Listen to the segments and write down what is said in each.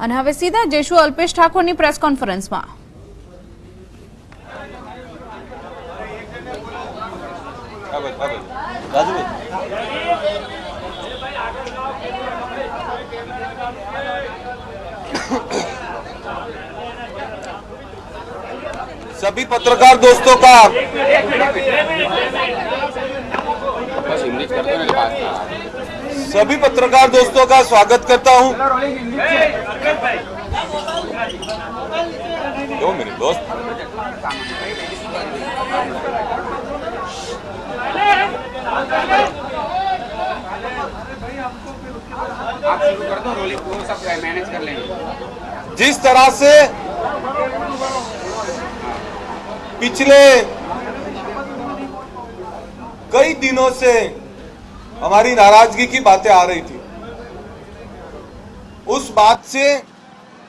અને હવે સીધા જઈશું અલ્પેશ ઠાકોરની પ્રેસ કોન્ફરન્સમાં। सभी पत्रकार दोस्तों का स्वागत करता हूं। 2 मिनट दोस्त। आप शुरू कर दो, रोलिंग को सब मैनेज कर लेंगे। जिस तरह से पिछले कई दिनों से हमारी नाराजगी की बातें आ रही थी, उस बात से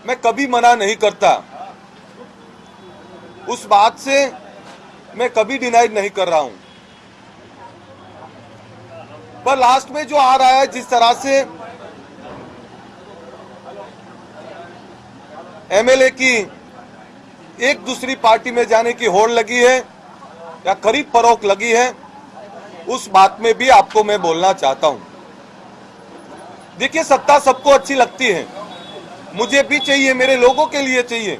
मैं कभी मना नहीं करता, उस बात से मैं कभी डिनाई नहीं कर रहा हूं। पर लास्ट में जो आ रहा है, जिस तरह से एमएलए की एक दूसरी पार्टी में जाने की होड़ लगी है या खरीद फरोख्त लगी है, उस बात में भी आपको मैं बोलना चाहता हूं। देखिए, सत्ता सबको अच्छी लगती है, मुझे भी चाहिए, मेरे लोगों के लिए चाहिए।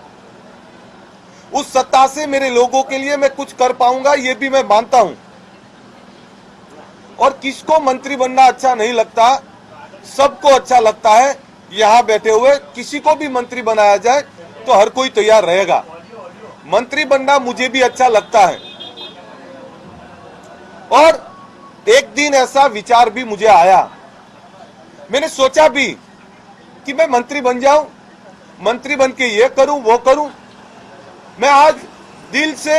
उस सत्ता से मेरे लोगों के लिए मैं कुछ कर पाऊंगा, ये भी मैं मानता हूं। और किसको मंत्री बनना अच्छा नहीं लगता, सबको अच्छा लगता है। यहां बैठे हुए किसी को भी मंत्री बनाया जाए तो हर कोई तैयार रहेगा। मंत्री बनना मुझे भी अच्छा लगता है। और एक दिन ऐसा विचार भी मुझे आया, मैंने सोचा भी कि मैं मंत्री बन जाऊं, मंत्री बन के ये करूं वो करूं। मैं आज दिल से,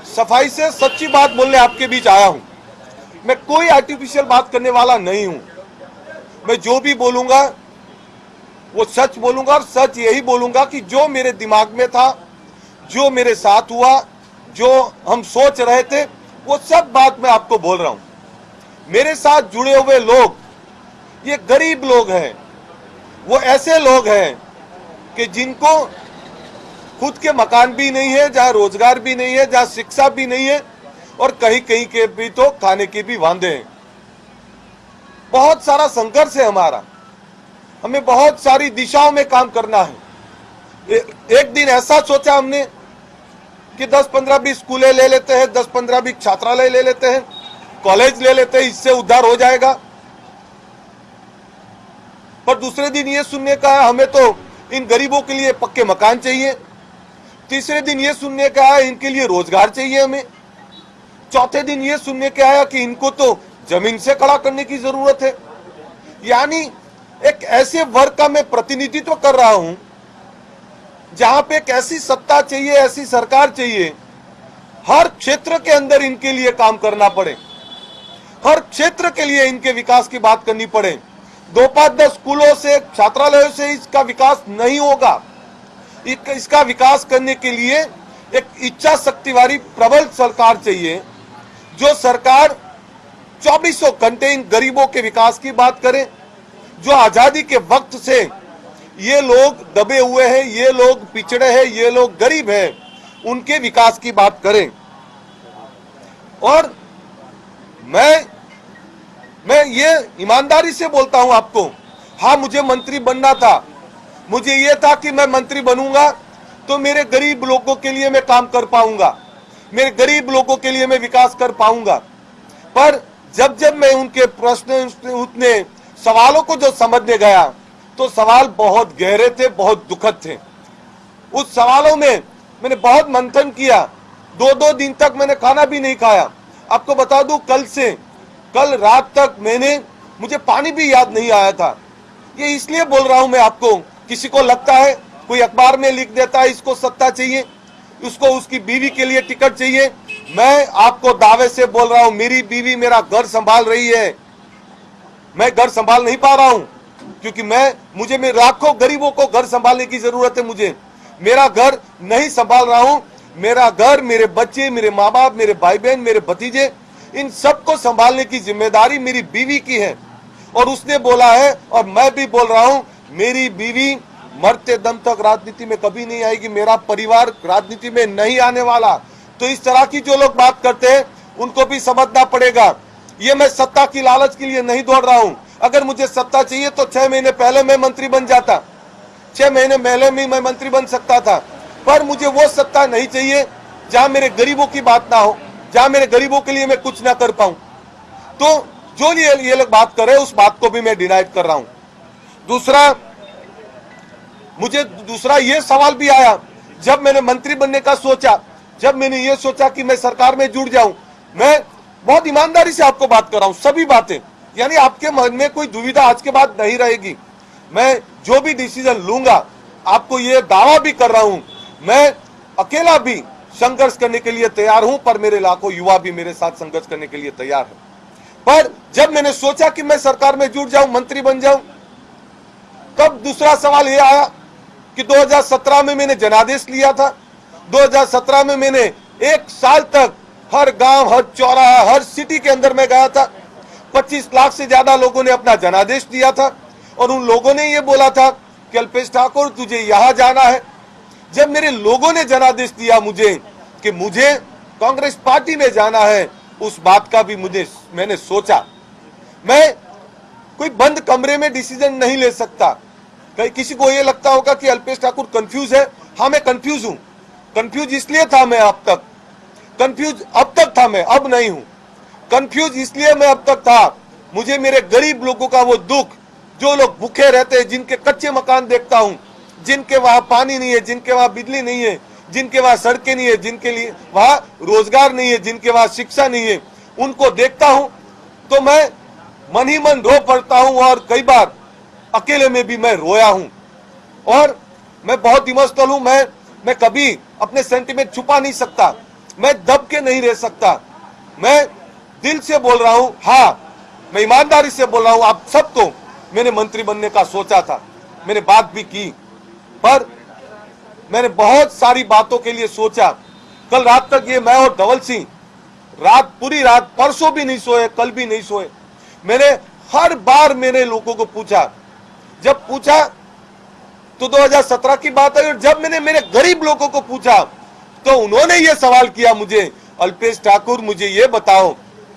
सफाई से, सच्ची बात बोलने आपके बीच आया हूं। मैं कोई आर्टिफिशियल बात करने वाला नहीं हूं। मैं जो भी बोलूंगा वो सच बोलूंगा, और सच यही बोलूंगा कि जो मेरे दिमाग में था, जो मेरे साथ हुआ, जो हम सोच रहे थे, वो सब बात मैं आपको बोल रहा हूं। मेरे साथ जुड़े हुए लोग ये गरीब लोग हैं, वो ऐसे लोग हैं कि जिनको खुद के मकान भी नहीं है, जहां रोजगार भी नहीं है, जहां शिक्षा भी नहीं है, और कहीं कहीं के भी तो खाने के भी वांदे हैं। बहुत सारा संघर्ष है हमारा, हमें बहुत सारी दिशाओं में काम करना है। एक दिन ऐसा सोचा हमने कि 10-15-20 स्कूलें ले लेते हैं, 10-15-20 छात्रालय ले लेते हैं, कॉलेज ले लेते हैं, इससे उद्धार हो जाएगा। पर दूसरे दिन ये सुनने का है हमें तो इन गरीबों के लिए पक्के मकान चाहिए। तीसरे दिन ये सुनने का है इनके लिए रोजगार चाहिए हमें। चौथे दिन ये सुनने का आया कि इनको तो जमीन से खड़ा करने की जरूरत है। यानी एक ऐसे वर्ग का मैं प्रतिनिधित्व कर रहा हूं जहां पे एक ऐसी सत्ता चाहिए, ऐसी सरकार चाहिए, हर क्षेत्र के अंदर इनके लिए काम करना पड़े, हर क्षेत्र के लिए इनके विकास की बात करनी पड़े। 2-5-10 स्कूलों से, छात्रालयों से इसका विकास नहीं होगा। इसका विकास करने के लिए एक इच्छा शक्ति वाली प्रबल सरकार चाहिए, जो सरकार 24 घंटे इन गरीबों के विकास की बात करे। जो आजादी के वक्त से ये लोग दबे हुए हैं, ये लोग पिछड़े हैं, ये लोग गरीब हैं, उनके विकास की बात करें। और मैं ये ईमानदारी से बोलता हूं आपको, हाँ, मुझे मंत्री बनना था। मुझे ये था कि मैं मंत्री बनूंगा तो मेरे गरीब लोगों के लिए मैं काम कर पाऊंगा, मेरे गरीब लोगों के लिए मैं विकास कर पाऊंगा। पर जब जब मैं उनके प्रश्न, उतने सवालों को जो समझने गया, तो सवाल बहुत गहरे थे, बहुत दुखद थे। उस सवालों में मैंने बहुत मंथन किया। 2-2 दिन तक मैंने खाना भी नहीं खाया। आपको बता दूं, कल रात तक मुझे पानी भी याद नहीं आया था। ये इसलिए बोल रहा हूं मैं आपको, किसी को लगता है, कोई अखबार में लिख देता है इसको सत्ता चाहिए, उसको उसकी बीवी के लिए टिकट चाहिए। मैं आपको दावे से बोल रहा हूं, मेरी बीवी मेरा घर संभाल रही है। मैं घर संभाल नहीं पा रहा हूं क्योंकि मुझे लाखों गरीबों को घर संभालने की जरूरत है। मुझे मेरा घर नहीं संभाल रहा हूं। मेरा घर, मेरे बच्चे, मेरे माँ बाप, मेरे भाई बहन, मेरे भतीजे, इन सबको संभालने की जिम्मेदारी मेरी बीवी की है। और उसने बोला है, और मैं भी बोल रहा हूं, मेरी बीवी मरते दम तक राजनीति में कभी नहीं आएगी, मेरा परिवार राजनीति में नहीं आने वाला। तो इस तरह की जो लोग बात करते हैं उनको भी समझना पड़ेगा। ये मैं सत्ता की लालच के लिए नहीं दौड़ रहा हूं। अगर मुझे सत्ता चाहिए तो 6 महीने पहले मैं मंत्री बन जाता, 6 महीने पहले भी मैं मंत्री बन सकता था। पर मुझे वो सत्ता नहीं चाहिए जहां मेरे गरीबों की बात ना हो, जहां मेरे गरीबों के लिए मैं कुछ ना कर पाऊं। तो जो ये लोग बात कर रहे हैं उस बात को भी मैं डिनाई कर रहा हूं। दूसरा ये सवाल भी आया जब मैंने मंत्री बनने का सोचा, जब मैंने ये सोचा कि मैं सरकार में जुड़ जाऊं। मैं बहुत ईमानदारी से आपको बात कर रहा हूं, सभी बातें, यानी आपके मन में कोई दुविधा आज के बाद नहीं रहेगी। मैं जो भी डिसीजन लूंगा, आपको ये दावा भी कर रहा हूं, मैं अकेला भी संघर्ष करने के लिए तैयार हूं, पर मेरे लाखों युवा भी मेरे साथ संघर्ष करने के लिए तैयार है। पर जब मैंने सोचा कि मैं सरकार में जुड़ जाऊं, मंत्री बन जाऊं, तब दूसरा सवाल यह आया कि 2017 में मैंने जनादेश लिया था। 2017 में मैंने 1 साल तक हर गांव, हर चौराहा, हर सिटी के अंदर में गया था। 25 लाख से ज्यादा लोगों ने अपना जनादेश दिया था और उन लोगों ने यह बोला था कि अल्पेश ठाकुर तुझे यहां जाना है। जब मेरे लोगों ने जनादेश दिया मुझे कि मुझे कांग्रेस पार्टी में जाना है, उस बात का भी मैंने सोचा। मैं कोई बंद कमरे में डिसीजन नहीं ले सकता। कहीं किसी को यह लगता होगा कि अल्पेश ठाकुर कंफ्यूज है। हाँ, मैं कंफ्यूज हूं। कंफ्यूज इसलिए था मैं अब तक, कंफ्यूज अब तक था मैं, अब नहीं हूं। कंफ्यूज इसलिए मैं अब तक था, मुझे मेरे गरीब लोगों का वो दुख, जो लोग भूखे रहते हैं, जिनके कच्चे मकान देखता हूं, जिनके वहां पानी नहीं है, जिनके वहां बिजली नहीं है, जिनके वहां सड़कें नहीं है, जिनके लिए वहां रोजगार नहीं है, जिनके वहां शिक्षा नहीं है, उनको देखता हूं तो मैं मन ही मन रो पड़ता हूं। और कई बार अकेले में भी मैं रोया हूं और मैं बहुत इमोशनल हूं। मैं कभी अपने सेंटीमेंट छुपा नहीं सकता, मैं दब के नहीं रह सकता। मैं दिल से बोल रहा हूं, हाँ, मैं ईमानदारी से बोल रहा हूं। आप सबको मैंने मंत्री बनने का सोचा था, मैंने बात भी की, पर मैंने बहुत सारी बातों के लिए सोचा। कल रात तक ये मैं और धवल सिंह पूरी रात, परसों भी नहीं सोए, कल भी नहीं सोए। मैंने हर बार मैंने लोगों को पूछा, जब पूछा तो 2017 की बात है, और जब मैंने मेरे गरीब लोगों को पूछा तो उन्होंने ये सवाल किया मुझे, अल्पेश ठाकुर मुझे ये बताओ,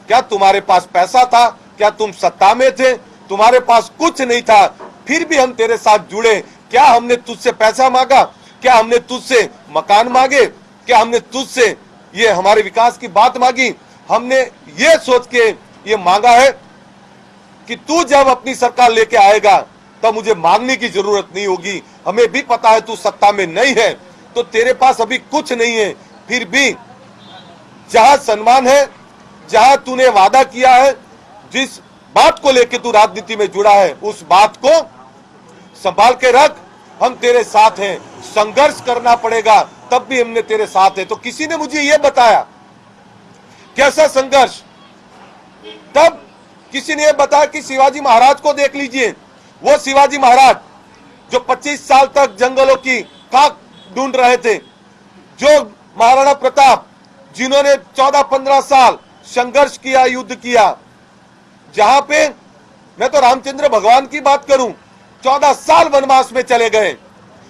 क्या तुम्हारे पास पैसा था? क्या तुम सत्ता में थे? तुम्हारे पास कुछ नहीं था, फिर भी हम तेरे साथ जुड़े। क्या हमने तुझसे पैसा मांगा? क्या हमने तुझसे मकान मांगे? क्या हमने तुझसे ये हमारे विकास की बात मांगी? हमने ये सोच के ये मांगा है कि तू जब अपनी सरकार लेके आएगा तब मुझे मांगने की जरूरत नहीं होगी। हमें भी पता है तू सत्ता में नहीं है, तो तेरे पास अभी कुछ नहीं है, फिर भी जहां सम्मान है, जहां तूने वादा किया है, जिस बात को लेके तू राजनीति में जुड़ा है, उस बात को संभाल के रख। हम तेरे साथ हैं, संघर्ष करना पड़ेगा तब भी हमने तेरे साथ है। तो किसी ने मुझे यह बताया, कैसा संघर्ष? तब किसी ने यह बताया कि शिवाजी महाराज को देख लीजिए। वो शिवाजी महाराज जो 25 साल तक जंगलों की खाक ढूंढ रहे थे, जो महाराणा प्रताप जिन्होंने 14-15 साल संघर्ष किया, युद्ध किया, जहां पे मैं तो रामचंद्र भगवान की बात करूं, 14 साल वनवास में चले गए,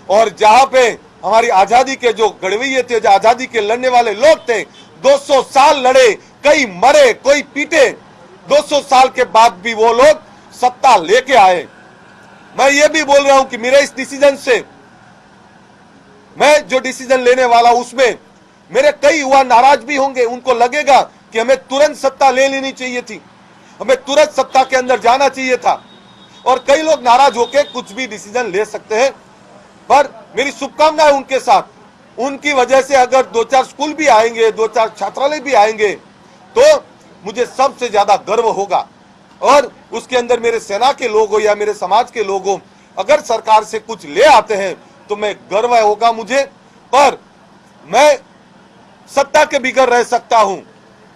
और जहां पे हमारी आजादी के जो गढ़वैये थे, जो आजादी के लड़ने वाले लोग थे, 200 साल लड़े, कई मरे, कोई पीटे, 200 साल के बाद भी वो लोग सत्ता लेके आए। मैं ये भी बोल रहा हूं कि मेरे इस डिसीजन से, मैं जो डिसीजन लेने वाला उसमें मेरे कई युवा नाराज भी होंगे। उनको लगेगा कि हमें तुरंत सत्ता ले लेनी चाहिए थी, हमें तुरंत सत्ता के अंदर जाना चाहिए था, और कई लोग नाराज होकर कुछ भी डिसीजन ले सकते हैं। पर मेरी शुभकामनाएं उनके साथ, उनकी वजह से अगर 2-4 स्कूल भी आएंगे, 2-4 छात्रालय भी आएंगे, तो मुझे सबसे ज्यादा गर्व होगा। और उसके अंदर मेरे सेना के लोग हो या मेरे समाज के लोग हो, अगर सरकार से कुछ ले आते हैं तो मैं गर्व होगा मुझे। पर मैं सत्ता के बिगड़ रह सकता हूं,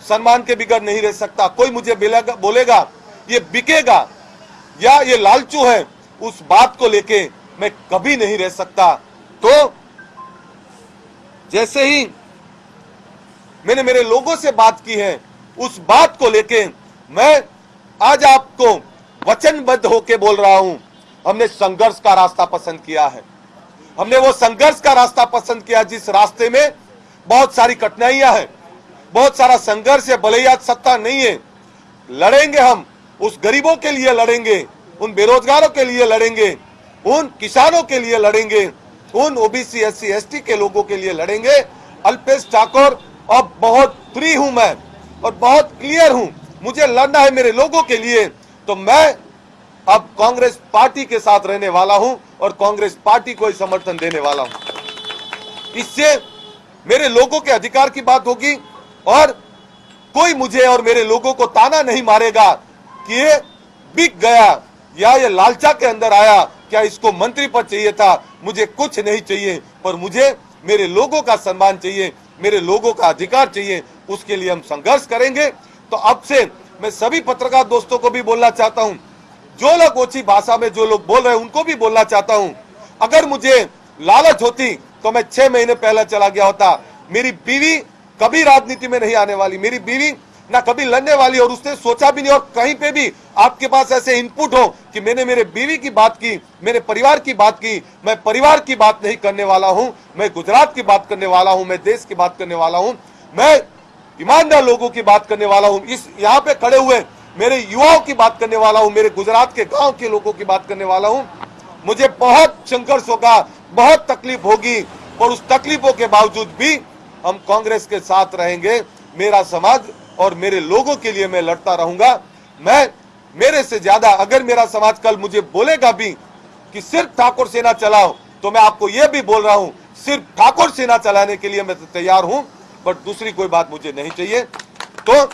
सम्मान के बिगड़ नहीं रह सकता। कोई मुझे बोलेगा ये बिकेगा या ये लालचू है, उस बात को लेके मैं कभी नहीं रह सकता। तो जैसे ही मैंने मेरे लोगों से बात की है, उस बात को लेके मैं आज आपको वचनबद्ध होके बोल रहा हूं, हमने संघर्ष का रास्ता पसंद किया है। हमने वो संघर्ष का रास्ता पसंद किया जिस रास्ते में बहुत सारी कठिनाइयां हैं, बहुत सारा संघर्ष है। भले ही आज सत्ता नहीं है, लड़ेंगे हम, उस गरीबों के लिए लड़ेंगे, उन बेरोजगारों के लिए लड़ेंगे, उन किसानों के लिए लड़ेंगे, उन ओबीसी एससी एसटी के लोगों के लिए लड़ेंगे। अल्पेश ठाकुर अब बहुत फ्री हूं मैं और बहुत क्लियर हूं, मुझे लड़ना है मेरे लोगों के लिए। तो मैं अब कांग्रेस पार्टी के साथ रहने वाला हूं और कांग्रेस पार्टी को ही समर्थन देने वाला हूं। इससे मेरे लोगों के अधिकार की बात होगी और कोई मुझे और मेरे लोगों को ताना नहीं मारेगा कि ये बिक गया या ये लालचा के अंदर आया, क्या इसको मंत्री पद चाहिए था। मुझे कुछ नहीं चाहिए, पर मुझे मेरे लोगों का सम्मान चाहिए, मेरे लोगों का अधिकार चाहिए। उसके लिए हम संघर्ष करेंगे। तो अब से मैं सभी पत्रकार दोस्तों को भी बोलना चाहता हूं, जो लोग ओछी भाषा में जो लोग बोल रहे हैं उनको भी बोलना चाहता हूं, अगर मुझे लालच होती तो मैं 6 महीने पहले चला गया होता। मेरी बीवी कभी राजनीति में नहीं आने वाली, मेरी बीवी ना कभी लड़ने वाली, और उसने सोचा भी नहीं। और कहीं पे भी आपके पास ऐसे इनपुट हो कि मैंने मेरे बीवी की बात की, मेरे परिवार की बात की, मैं परिवार की बात नहीं करने वाला हूं, मैं गुजरात की बात करने वाला हूं, मैं देश की बात करने वाला हूं, मैं ईमानदार लोगों की बात करने वाला हूं, इस यहाँ पे खड़े हुए मेरे युवाओं की बात करने वाला हूं, मेरे गुजरात के गांव के लोगों की बात करने वाला हूं। मुझे बहुत संघर्ष होगा, बहुत तकलीफ होगी, और उस तकलीफों के बावजूद भी हम कांग्रेस के साथ रहेंगे। मेरा समाज और मेरे लोगों के लिए मैं लड़ता रहूंगा। मैं मेरे से ज्यादा अगर मेरा समाज कल मुझे बोलेगा भी कि सिर्फ ठाकुर सेना चलाओ, तो मैं आपको यह भी बोल रहा हूं, सिर्फ ठाकुर सेना चलाने के लिए मैं तैयार हूं, बट दूसरी कोई बात मुझे नहीं चाहिए। तो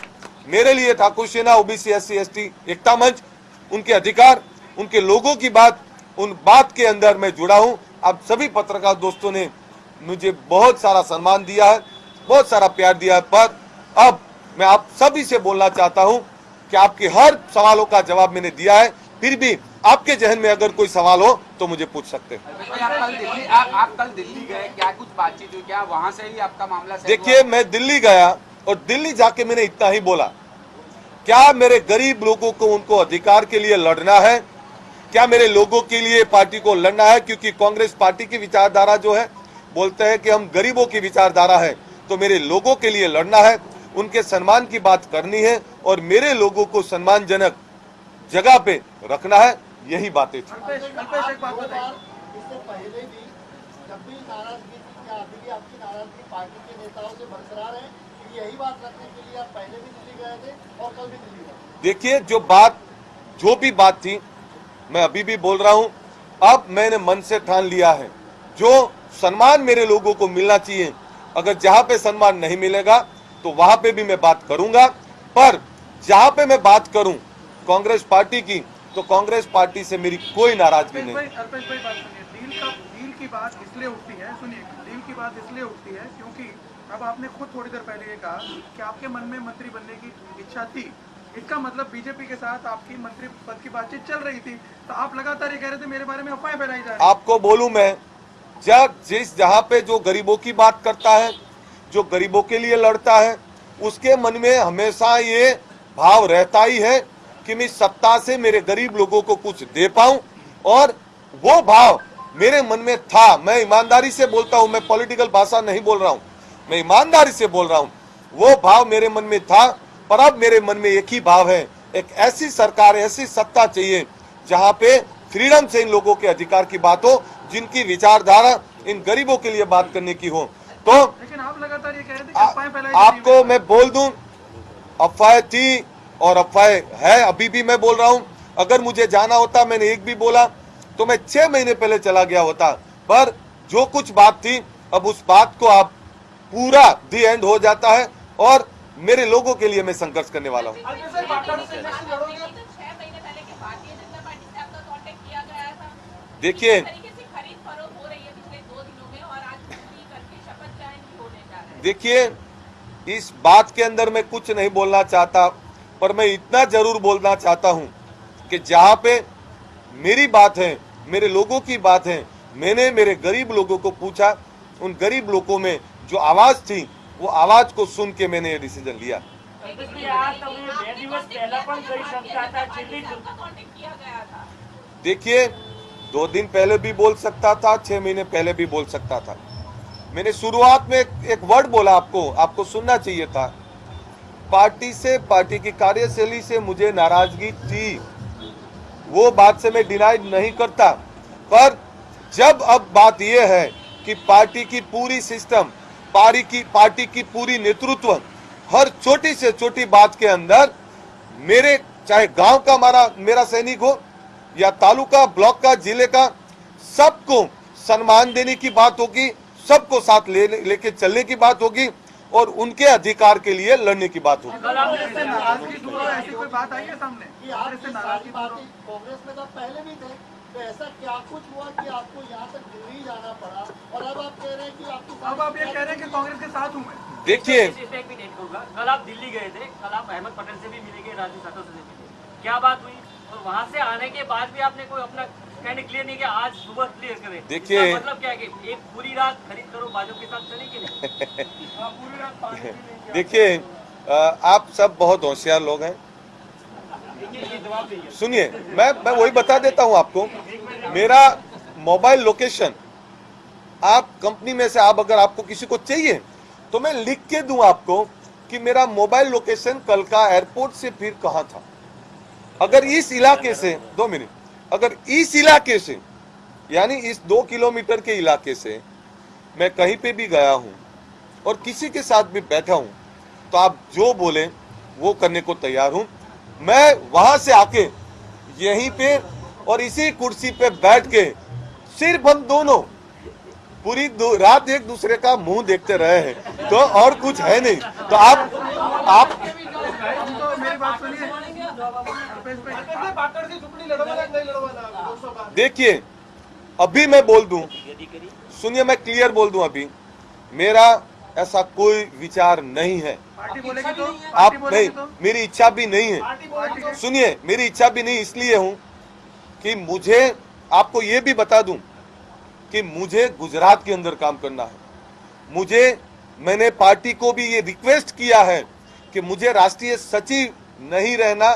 मेरे लिए ठाकुर सेना, ओबीसी एससी एसटी एकता मंच, उनके अधिकार, उनके लोगों की बात, उन बात के अंदर मैं जुड़ा हूं। आप सभी पत्रकार दोस्तों ने मुझे बहुत सारा सम्मान दिया है, बहुत सारा प्यार दिया है, पर अब मैं आप सभी से बोलना चाहता हूं कि आपके हर सवालों का जवाब मैंने दिया है। फिर भी आपके जहन में अगर कोई सवाल हो तो मुझे पूछ सकते हैं। आप कल दिल्ली गए, क्या कुछ बातचीत हुई, क्या वहां से ही आपका मामला? देखिए, मैं दिल्ली गया और दिल्ली जाके मैंने इतना ही बोला, क्या मेरे गरीब लोगों को उनको अधिकार के लिए लड़ना है, क्या मेरे लोगों के लिए पार्टी को लड़ना है, क्योंकि कांग्रेस पार्टी की विचारधारा जो है बोलते हैं कि हम गरीबों की विचारधारा है, तो मेरे लोगों के लिए लड़ना है, उनके सम्मान की बात करनी है और मेरे लोगों को सम्मानजनक जगह पे रखना है, यही बातें थी। अल्पेश, एक बात बताइए, इससे पहले भी जब भी नाराजगी थी, क्या अभी भी आपकी नाराजगी पार्टी के नेताओं से बरकरार है कि यही बात रखने के लिए आप पहले भी दिल्ली गए थे और कल भी दिल्ली गए? देखिए, जो भी बात थी मैं अभी भी बोल रहा हूं, अब मैंने मन से ठान लिया है, जो सम्मान मेरे लोगों को मिलना चाहिए, अगर जहां पे सम्मान नहीं मिलेगा तो वहां पे भी मैं बात करूंगा, पर जहां पे मैं बात करूं कांग्रेस पार्टी की, तो कांग्रेस पार्टी से मेरी कोई नाराजगी नहीं। अल्पेश भाई बात सुनिए, डील की बात इसलिए उठती है, डील की बात इसलिए उठती है क्योंकि अब आपने खुद थोड़ी देर पहले ये कहा कि आपके मन में मंत्री बनने की इच्छा थी, इसका मतलब बीजेपी के साथ आपकी मंत्री पद की बातचीत चल रही थी, तो आप लगातार ये कह रहे थे मेरे बारे में अफवाहें फैलाई जा रही। आपको बोलूं मैं, जहां पे जो गरीबों की बात करता है, जो गरीबों के लिए लड़ता है, उसके मन में हमेशा ये भाव रहता ही है कि मैं सत्ता से मेरे गरीब लोगों को कुछ दे पाऊं, और वो भाव मेरे मन में था। मैं ईमानदारी से बोलता हूं, मैं पॉलिटिकल भाषा नहीं बोल रहा हूं, मैं ईमानदारी से बोल रहा हूं, वो भाव मेरे मन में था। पर अब मेरे मन में एक ही भाव है, एक ऐसी सरकार, ऐसी सत्ता चाहिए जहां पे फ्रीडम से इन लोगों के अधिकार की बात हो, जिनकी विचारधारा इन गरीबों के लिए बात करने की हो। तो लेकिन आप लगातार ये कह रहे थे कि अफवाहें फैलाई जा रही हैं। आपको मैं बोल दूं, अफवाह थी और अफवाह है, अभी भी मैं बोल रहा हूं। अगर मुझे जाना होता, मैंने एक भी बोला तो मैं 6 महीने पहले चला गया होता, पर जो कुछ बात थी, अब उस बात को आप पूरा दी एंड हो जाता है, और मेरे लोगों के लिए मैं संघर्ष करने वाला हूं। देखिए, इस बात के अंदर मैं कुछ नहीं बोलना चाहता, पर मैं इतना जरूर बोलना चाहता हूं कि जहां पे मेरी बात है, मेरे लोगों की बात है, मैंने मेरे गरीब लोगों को पूछा, उन गरीब लोगों में जो आवाज थी, वो आवाज को सुन के मैंने ये डिसीजन लिया। देखिए, 2 दिन पहले भी बोल सकता था, 6 महीने पहले भी बोल सकता था। मैंने शुरुआत में एक वर्ड बोला, आपको सुनना चाहिए था। पार्टी से, पार्टी की कार्यशैली से मुझे नाराजगी थी, वो बात से मैं डिनाई नहीं करता। पर जब अब बात यह है कि पार्टी की पूरी सिस्टम, पार्टी की पूरी नेतृत्व हर छोटी से छोटी बात के अंदर मेरे, चाहे गांव का मेरा सैनिक हो या तालुका, ब्लॉक का, जिले का, सबको सम्मान देने की बात होगी, सबको साथ लेके चलने की बात होगी और उनके अधिकार के लिए लड़ने की बात होगी। कांग्रेस से नाराजगी दूर हो, ऐसी कोई बात आई है सामने? कि आप कांग्रेस से नाराजगी दूर हो? कांग्रेस में तो पहले भी थे, तो ऐसा क्या कुछ हुआ कि आपको यहाँ तक दिल्ली जाना पड़ा और अब आप कह रहे हैं कि आपको, अब आप ये कह रहे हैं कि कांग्रेस के साथ हूँ मैं। देखिए, कल आप दिल्ली गए थे, कल आप अहमद पटेल से भी मिलेंगे, राजू सातव से भी मिले, क्या बात हुई? और वहाँ से आने के बाद भी आपने कोई अपना कहने क्लियर नहीं किया, आज सुबह क्लियर करें। देखिए, इसका मतलब क्या है कि एक पूरी रात खरीद करो भाजपा के साथ चले कि नहीं? पूरी रात पानी भी नहीं किया। देखिए, आप सब बहुत होशियार लोग हैं। सुनिए, मैं वही बता देता हूं आपको। मेरा मोबाइल लोकेशन आप कंपनी में से, आप अगर आपको किसी को चाहिए तो मैं लिख के दूं आपको कि मेरा मोबाइल लोकेशन कल का एयरपोर्ट से फिर कहां था। अगर इस इलाके से 2 मिनट, अगर इस इलाके से, यानी इस 2 किलोमीटर के इलाके से मैं कहीं पे भी गया हूं और किसी के साथ भी बैठा हूं, तो आप जो बोले वो करने को तैयार हूं। मैं वहां से आके यहीं पे और इसी कुर्सी पे बैठ के सिर्फ हम दोनों पूरी रात एक दूसरे का मुंह देखते रहे हैं, तो और कुछ है नहीं। तो आप तो मेरी बात सुनिए, देखिए, अभी मैं बोल दूं, सुनिए, मैं क्लियर बोल दूं, अभी मेरा ऐसा कोई विचार नहीं है। पार्टी बोलेगी तो? आप पार्टी बोलेगी नहीं, तो? मेरी इच्छा भी नहीं है। पार्टी बोलेगी तो? सुनिए, मेरी इच्छा भी नहीं इसलिए हूं कि मुझे, आपको ये भी बता दूं कि मुझे गुजरात के अंदर काम करना है। मैंने पार्टी को भी ये रिक्वेस्ट किया है कि मुझे राष्ट्रीय सचिव नहीं रहना,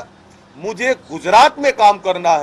मुझे गुजरात में काम करना है।